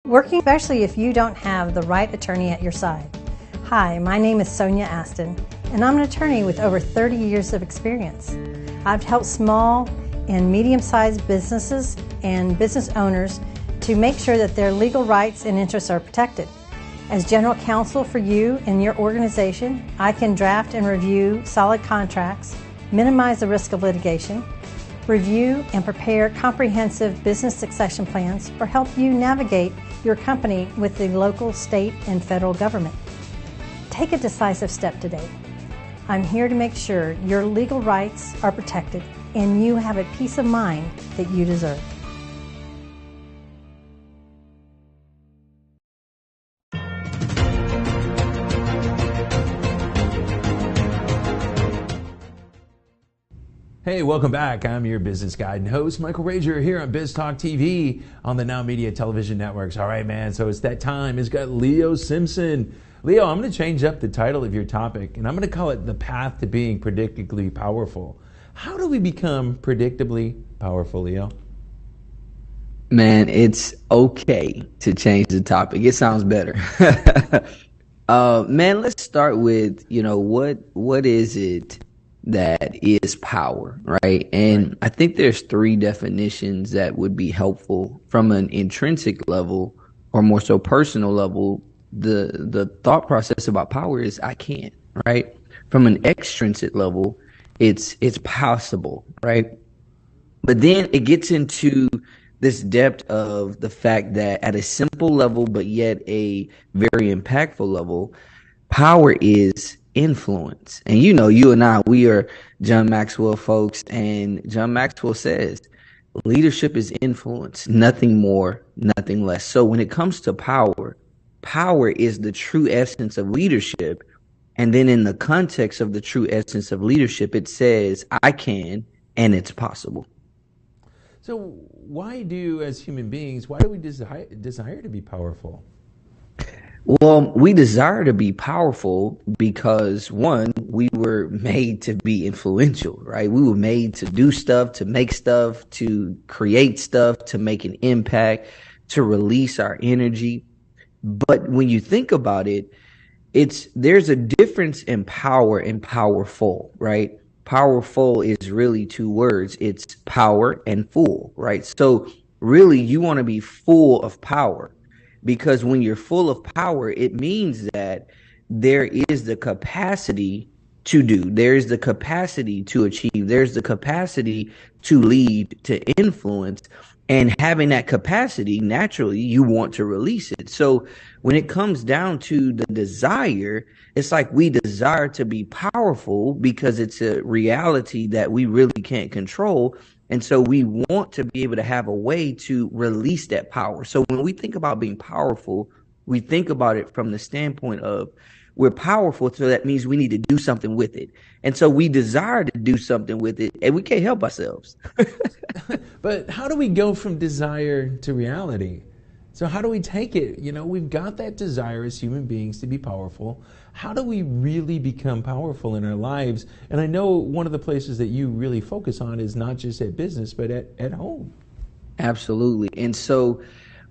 Working, especially if you don't have the right attorney at your side. Hi, my name is Sonia Aston, and I'm an attorney with over 30 years of experience. I've helped small and medium-sized businesses and business owners to make sure that their legal rights and interests are protected. As general counsel for you and your organization, I can draft and review solid contracts, minimize the risk of litigation, review and prepare comprehensive business succession plans, or help you navigate your company with the local, state, and federal government. Take a decisive step today. I'm here to make sure your legal rights are protected and you have a peace of mind that you deserve. Hey, welcome back. I'm your business guide and host, Michael Rager, here on Biz Talk TV on the NowMedia Television networks. All right, man, so it's that time. It's got Leo Simpson. Leo, I'm going to change up the title of your topic, and I'm going to call it The Path to Being Predictably Powerful. How do we become predictably powerful, Leo? Man, it's okay to change the topic. It sounds better. Man, let's start with, what is it that is power, right? And I think there's three definitions that would be helpful from an intrinsic level, or more so personal level. The thought process about power is I can, right? From an extrinsic level, it's possible, right? But then it gets into this depth of the fact that at a simple level, but yet a very impactful level, power is influence. And you and I, we are John Maxwell folks, and John Maxwell says leadership is influence, nothing more, nothing less. So when it comes to power, power is the true essence of leadership. And then in the context of the true essence of leadership, it says I can and it's possible. So why do, as human beings, why do we desire to be powerful? Well, we desire to be powerful because, one, we were made to be influential, right? We were made to do stuff, to make stuff, to create stuff, to make an impact, to release our energy. But when you think about it, there's a difference in power and powerful, right? Powerful is really two words. It's power and full, right? So really, you want to be full of power. Because when you're full of power, it means that there is the capacity to do, there's the capacity to achieve, there's the capacity to lead, to influence. And having that capacity, naturally, you want to release it. So when it comes down to the desire, it's like we desire to be powerful because it's a reality that we really can't control. And so we want to be able to have a way to release that power. So when we think about being powerful, we think about it from the standpoint of we're powerful, so that means we need to do something with it. And so we desire to do something with it, and we can't help ourselves. But how do we go from desire to reality? So how do we take it? We've got that desire as human beings to be powerful. How do we really become powerful in our lives? And I know one of the places that you really focus on is not just at business, but at home. Absolutely. And so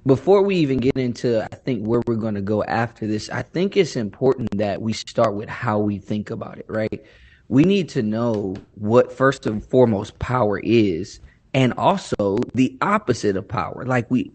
before we even get into, I think, where we're going to go after this, I think it's important that we start with how we think about it, right? We need to know what, first and foremost, power is, and also the opposite of power.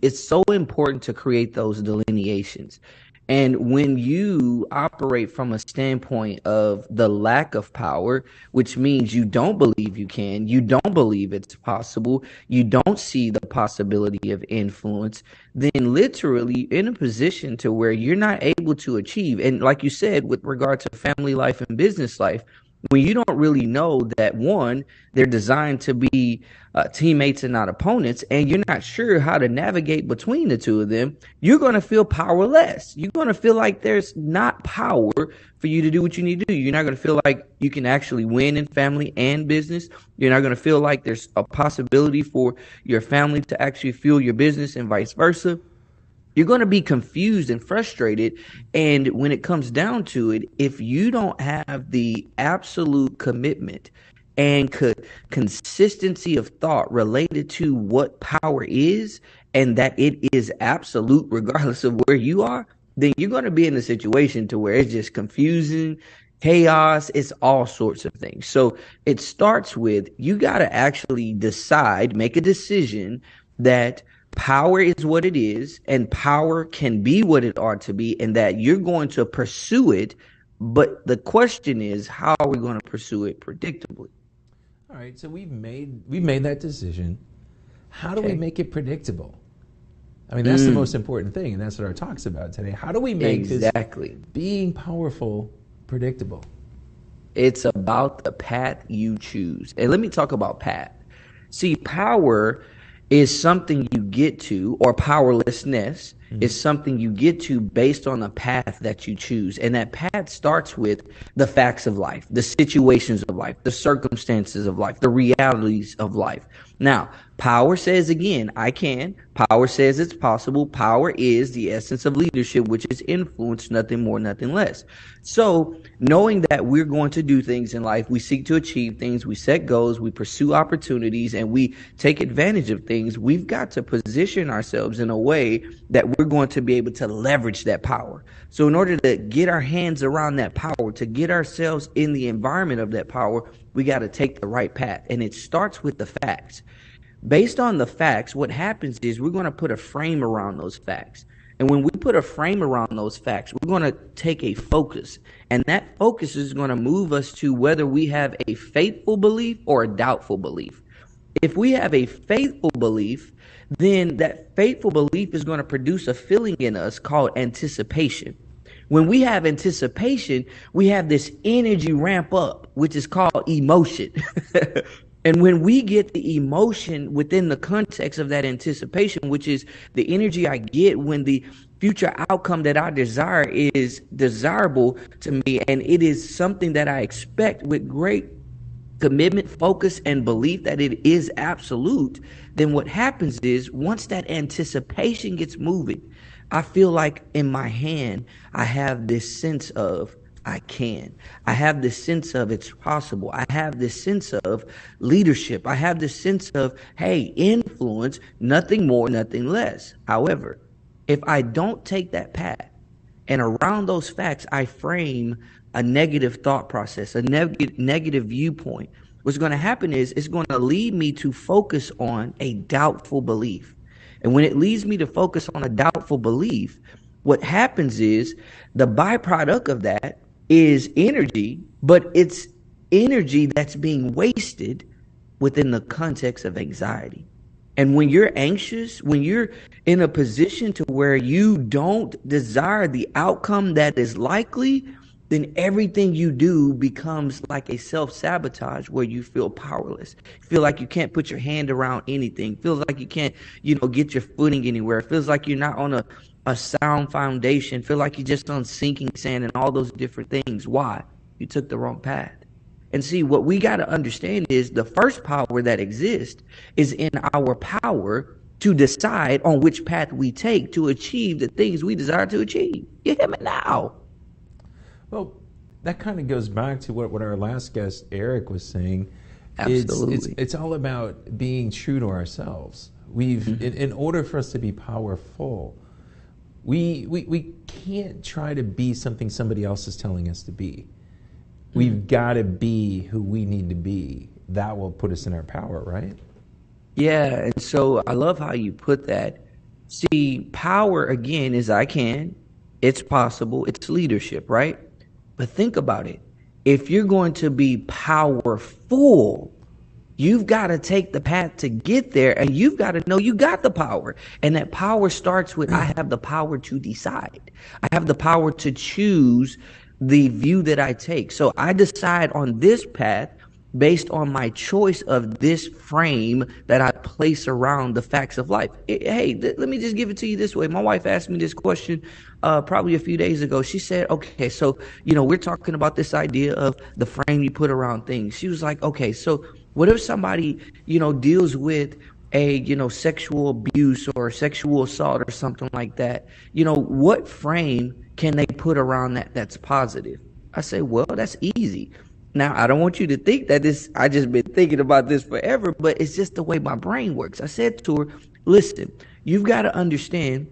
It's so important to create those delineations. And when you operate from a standpoint of the lack of power, which means you don't believe you can, you don't believe it's possible, you don't see the possibility of influence, then literally in a position to where you're not able to achieve. And like you said, with regard to family life and business life, when you don't really know that, one, they're designed to be teammates and not opponents, and you're not sure how to navigate between the two of them, you're going to feel powerless. You're going to feel like there's not power for you to do what you need to do. You're not going to feel like you can actually win in family and business. You're not going to feel like there's a possibility for your family to actually fuel your business and vice versa. You're going to be confused and frustrated. And when it comes down to it, if you don't have the absolute commitment and consistency of thought related to what power is, and that it is absolute regardless of where you are, then you're going to be in a situation to where it's just confusing, chaos, it's all sorts of things. So it starts with, you got to actually decide, make a decision that power is what it is, and power can be what it ought to be, and that you're going to pursue it. But the question is, how are we going to pursue it predictably? All right, so we've made that decision. How do we make it predictable? I mean, that's the most important thing, and that's what our talk's about today. How do we make this being powerful predictable? It's about the path you choose. And let me talk about path. See, power is something you get to, or powerlessness is something you get to based on the path that you choose. And that path starts with the facts of life, the situations of life, the circumstances of life, the realities of life. Now, power says, again, I can. Power says it's possible. Power is the essence of leadership, which is influence, nothing more, nothing less. So knowing that we're going to do things in life, we seek to achieve things, we set goals, we pursue opportunities, and we take advantage of things, we've got to position ourselves in a way that we're going to be able to leverage that power. So in order to get our hands around that power, to get ourselves in the environment of that power, we got to take the right path. And it starts with the facts. Based on the facts, what happens is we're going to put a frame around those facts. And when we put a frame around those facts, we're going to take a focus. And that focus is going to move us to whether we have a faithful belief or a doubtful belief. If we have a faithful belief, then that faithful belief is going to produce a feeling in us called anticipation. When we have anticipation, we have this energy ramp up, which is called emotion. And when we get the emotion within the context of that anticipation, which is the energy I get when the future outcome that I desire is desirable to me, and it is something that I expect with great commitment, focus, and belief that it is absolute, then what happens is once that anticipation gets moving, I feel like in my hand, I have this sense of I can. I have this sense of it's possible. I have this sense of leadership. I have this sense of, hey, influence, nothing more, nothing less. However, if I don't take that path and around those facts, I frame a negative thought process, a negative viewpoint, what's going to happen is it's going to lead me to focus on a doubtful belief. And when it leads me to focus on a doubtful belief, what happens is the byproduct of that is energy, but it's energy that's being wasted within the context of anxiety. And when you're anxious, when you're in a position to where you don't desire the outcome that is likely, then everything you do becomes like a self-sabotage where you feel powerless. You feel like you can't put your hand around anything. Feels like you can't, get your footing anywhere. It feels like you're not on a sound foundation. Feel like you're just on sinking sand and all those different things. Why? You took the wrong path. And see, what we got to understand is the first power that exists is in our power to decide on which path we take to achieve the things we desire to achieve. You hear me now? Well, that kind of goes back to what our last guest, Eric, was saying. Absolutely. It's all about being true to ourselves. In order for us to be powerful, we can't try to be something somebody else is telling us to be. We've got to be who we need to be. That will put us in our power, right? Yeah, and so I love how you put that. See, power again is I can, it's possible, it's leadership, right? But think about it. If you're going to be powerful, you've got to take the path to get there, and you've got to know you got the power. And that power starts with I have the power to decide. I have the power to choose the view that I take. So I decide on this path based on my choice of this frame that I place around the facts of life. Hey, let me just give it to you this way. My wife asked me this question probably a few days ago. She said, okay, so, we're talking about this idea of the frame you put around things. She was like, okay, so what if somebody, deals with a, sexual abuse or sexual assault or something like that? What frame can they put around that that's positive? I say, well, that's easy. Now, I don't want you to think that I just been thinking about this forever, but it's just the way my brain works. I said to her, listen, you've got to understand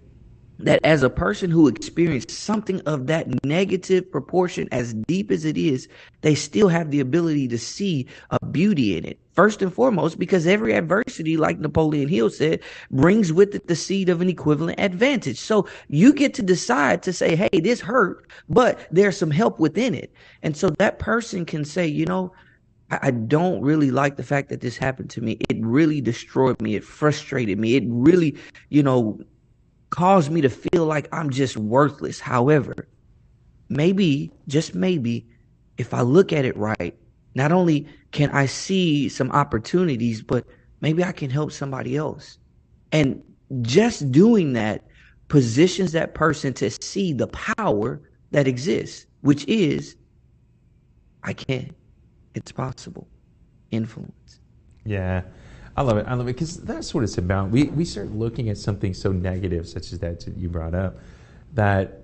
that as a person who experienced something of that negative proportion, as deep as it is, they still have the ability to see a beauty in it. First and foremost, because every adversity, like Napoleon Hill said, brings with it the seed of an equivalent advantage. So you get to decide to say, hey, this hurt, but there's some help within it. And so that person can say, I don't really like the fact that this happened to me. It really destroyed me. It frustrated me. It really, caused me to feel like I'm just worthless. However, maybe, just maybe, if I look at it right, not only can I see some opportunities, but maybe I can help somebody else. And just doing that positions that person to see the power that exists, which is, I can, it's possible, influence. Yeah. I love it. I love it because that's what it's about. We start looking at something so negative, such as that you brought up, that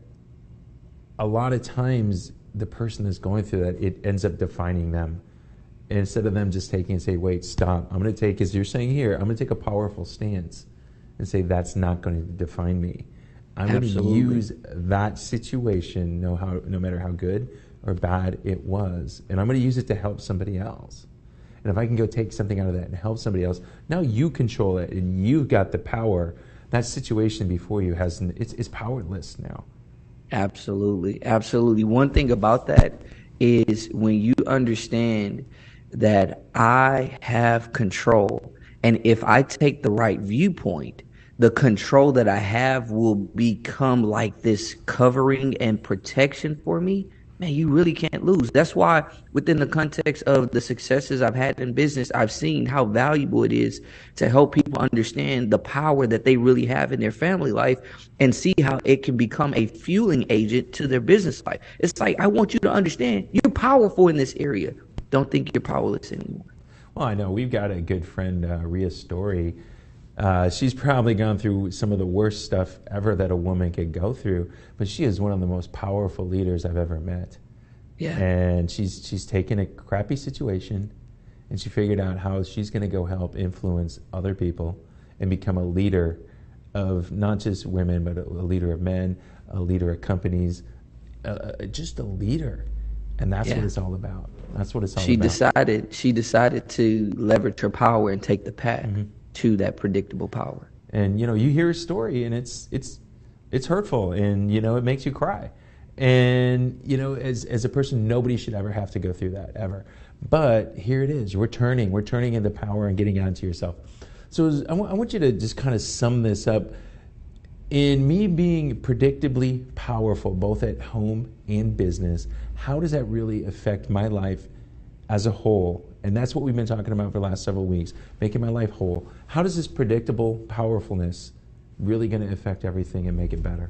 a lot of times the person that's going through that, it ends up defining them. And instead of them just taking and say, wait, stop. I'm going to take, as you're saying here, I'm going to take a powerful stance and say, that's not going to define me. I'm going to use that situation, no matter how good or bad it was, and I'm going to use it to help somebody else. And if I can go take something out of that and help somebody else, now you control it and you've got the power. That situation before you it's powerless now. Absolutely. Absolutely. One thing about that is when you understand that I have control, and if I take the right viewpoint, the control that I have will become like this covering and protection for me. Man, you really can't lose. That's why within the context of the successes I've had in business, I've seen how valuable it is to help people understand the power that they really have in their family life and see how it can become a fueling agent to their business life. It's like, I want you to understand you're powerful in this area. Don't think you're powerless anymore. Well, I know we've got a good friend, Rhea Story. She's probably gone through some of the worst stuff ever that a woman could go through, but she is one of the most powerful leaders I've ever met. Yeah. And she's taken a crappy situation and she figured out how she's going to go help influence other people and become a leader of not just women, but a leader of men, a leader of companies, just a leader. And that's what it's all about. That's what it's all about. She decided to leverage her power and take the path to that predictable power. And you hear her story and it's hurtful and it makes you cry. And as a person, nobody should ever have to go through that ever. But here it is. We're turning into power and getting onto yourself. So I want you to just kind of sum this up. In me being predictably powerful, both at home and business, how does that really affect my life as a whole? And that's what we've been talking about for the last several weeks, making my life whole. How does this predictable powerfulness really going to affect everything and make it better?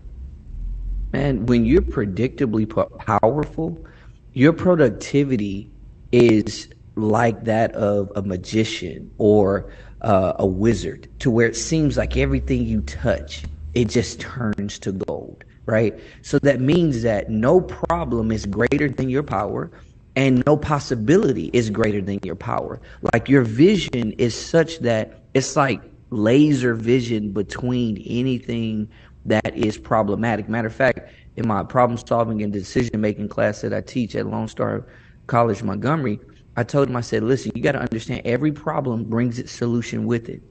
Man, when you're predictably powerful, your productivity is like that of a magician or a wizard, to where it seems like everything you touch, it just turns to gold, right? So that means that no problem is greater than your power, and no possibility is greater than your power. Like your vision is such that it's like laser vision between anything that is problematic. Matter of fact, in my problem solving and decision making class that I teach at Lone Star College, Montgomery, I told him, I said, listen, you got to understand every problem brings its solution with it.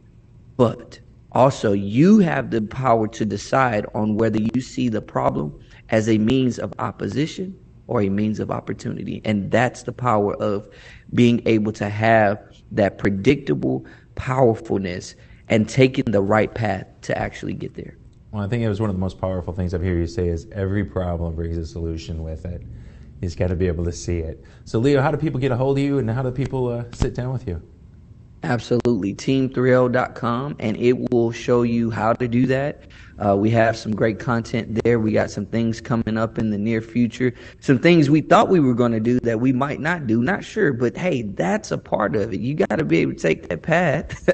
But also, you have the power to decide on whether you see the problem as a means of opposition or a means of opportunity. And that's the power of being able to have that predictable powerfulness and taking the right path to actually get there. Well, I think it was one of the most powerful things I've heard you say is every problem brings a solution with it. You just got to be able to see it. So, Leo, how do people get a hold of you, and how do people sit down with you? Absolutely. Team3L.com, and it will show you how to do that. We have some great content there. We got some things coming up in the near future. Some things we thought we were going to do that we might not do. Not sure, but hey, that's a part of it. You got to be able to take that path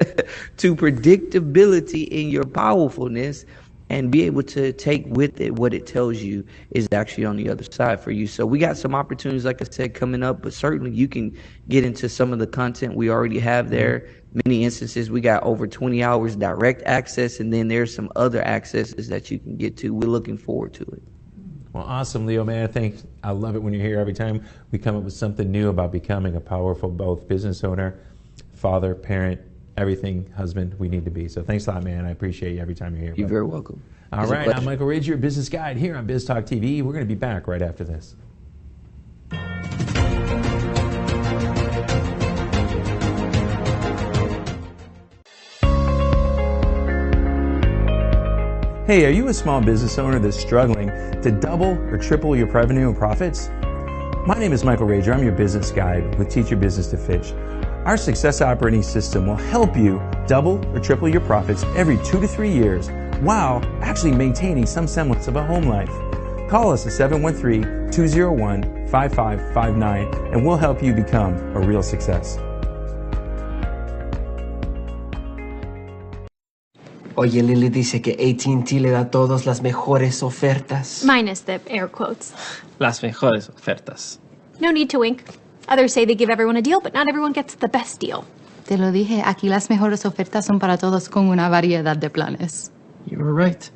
to predictability in your powerfulness and be able to take with it what it tells you is actually on the other side for you. So we got some opportunities, like I said, coming up, but certainly you can get into some of the content we already have there. Many instances, we got over 20 hours direct access, and then there's some other accesses that you can get to. We're looking forward to it. Well, awesome, Leo, man. I love it when you're here. Every time we come up with something new about becoming a powerful both business owner, father, parent, everything, husband, we need to be. So thanks a lot, man. I appreciate you every time you're here. You're very welcome. All right, I'm Michael Rage, your business guide here on Biz Talk TV. We're going to be back right after this. Hey, are you a small business owner that's struggling to double or triple your revenue and profits? My name is Michael Rager. I'm your business guide with Teach Your Business to Fish. Our success operating system will help you double or triple your profits every 2 to 3 years while actually maintaining some semblance of a home life. Call us at 713-201-5559 and we'll help you become a real success. Oye, Lily dice que AT&T le da a todos las mejores ofertas. Minus the air quotes. Las mejores ofertas. No need to wink. Others say they give everyone a deal, but not everyone gets the best deal. Te lo dije, aquí las mejores ofertas son para todos con una variedad de planes. You were right.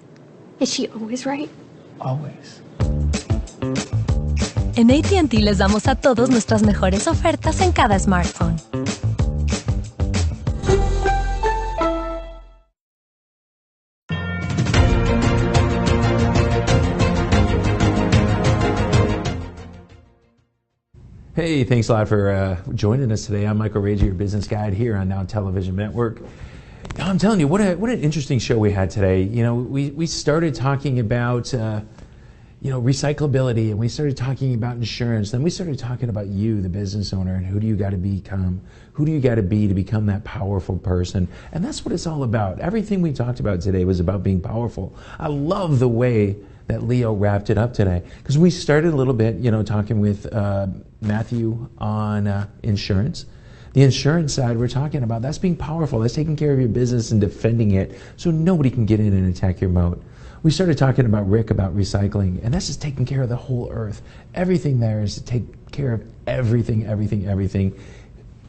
Is she always right? Always. En AT&T les damos a todos nuestras mejores ofertas en cada smartphone. Hey, thanks a lot for joining us today. I'm Michael Rage, your business guide here on Now Television Network. I'm telling you, what an interesting show we had today. You know, we started talking about recyclability, and we started talking about insurance. Then we started talking about you, the business owner, and who do you got to become? Who do you got to be to become that powerful person? And that's what it's all about. Everything we talked about today was about being powerful. I love the way that Leo wrapped it up today, because we started a little bit, talking with Matthew on insurance. The insurance side we're talking about, that's being powerful. That's taking care of your business and defending it so nobody can get in and attack your moat. We started talking about Rick about recycling, and that's just taking care of the whole earth. Everything there is to take care of everything.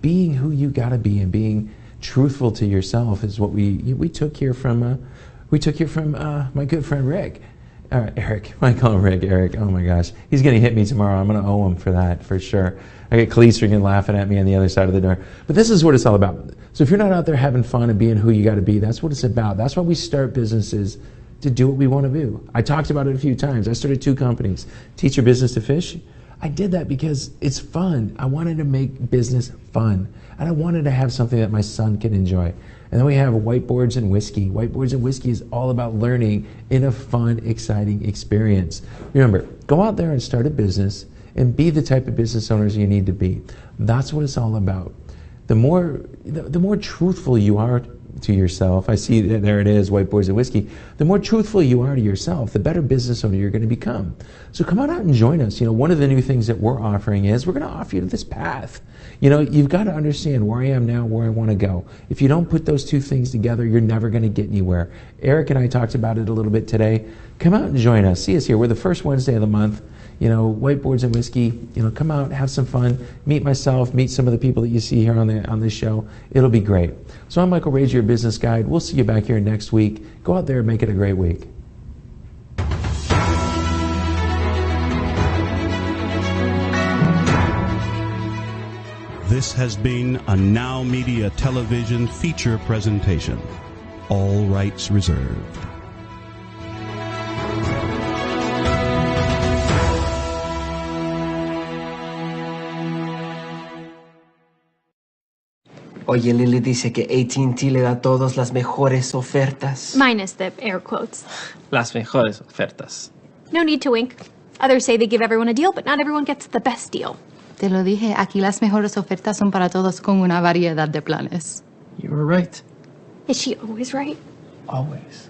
Being who you got to be and being truthful to yourself is what we took here from my good friend Rick. Eric. I call him Rick. Eric. Oh my gosh. He's going to hit me tomorrow. I'm going to owe him for that, for sure. I get Cleestring laughing at me on the other side of the door. But this is what it's all about. So if you're not out there having fun and being who you got to be, that's what it's about. That's why we start businesses, to do what we want to do. I talked about it a few times. I started 2 companies. Teach Your Business to Fish. I did that because it's fun. I wanted to make business fun. And I wanted to have something that my son can enjoy. And then we have Whiteboards and Whiskey. Whiteboards and Whiskey is all about learning in a fun, exciting experience. Remember, go out there and start a business and be the type of business owners you need to be. That's what it's all about. The more truthful you are to yourself, I see that there it is, Whiteboards and Whiskey. The more truthful you are to yourself, the better business owner you're going to become. So come on out and join us. One of the new things that we're offering is we're going to offer you this path. You've got to understand where I am now, where I want to go. If you don't put those 2 things together, you're never going to get anywhere. Eric and I talked about it a little bit today. Come out and join us. See us here. We're the first Wednesday of the month. Whiteboards and Whiskey. Come out, have some fun. Meet myself. Meet some of the people that you see here on this show. It'll be great. So I'm Michael Rage, your business guide. We'll see you back here next week. Go out there and make it a great week. This has been a NowMedia Television feature presentation. All rights reserved. Oye, Lily dice que AT&T le da a todos las mejores ofertas. Minus the air quotes. Las mejores ofertas. No need to wink. Others say they give everyone a deal, but not everyone gets the best deal. Te lo dije, aquí las mejores ofertas son para todos con una variedad de planes. You were right. Is she always right? Always.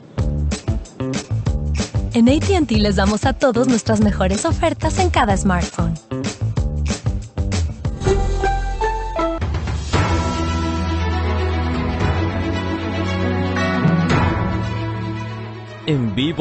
En AT&T les damos a todos nuestras mejores ofertas en cada smartphone. En vivo.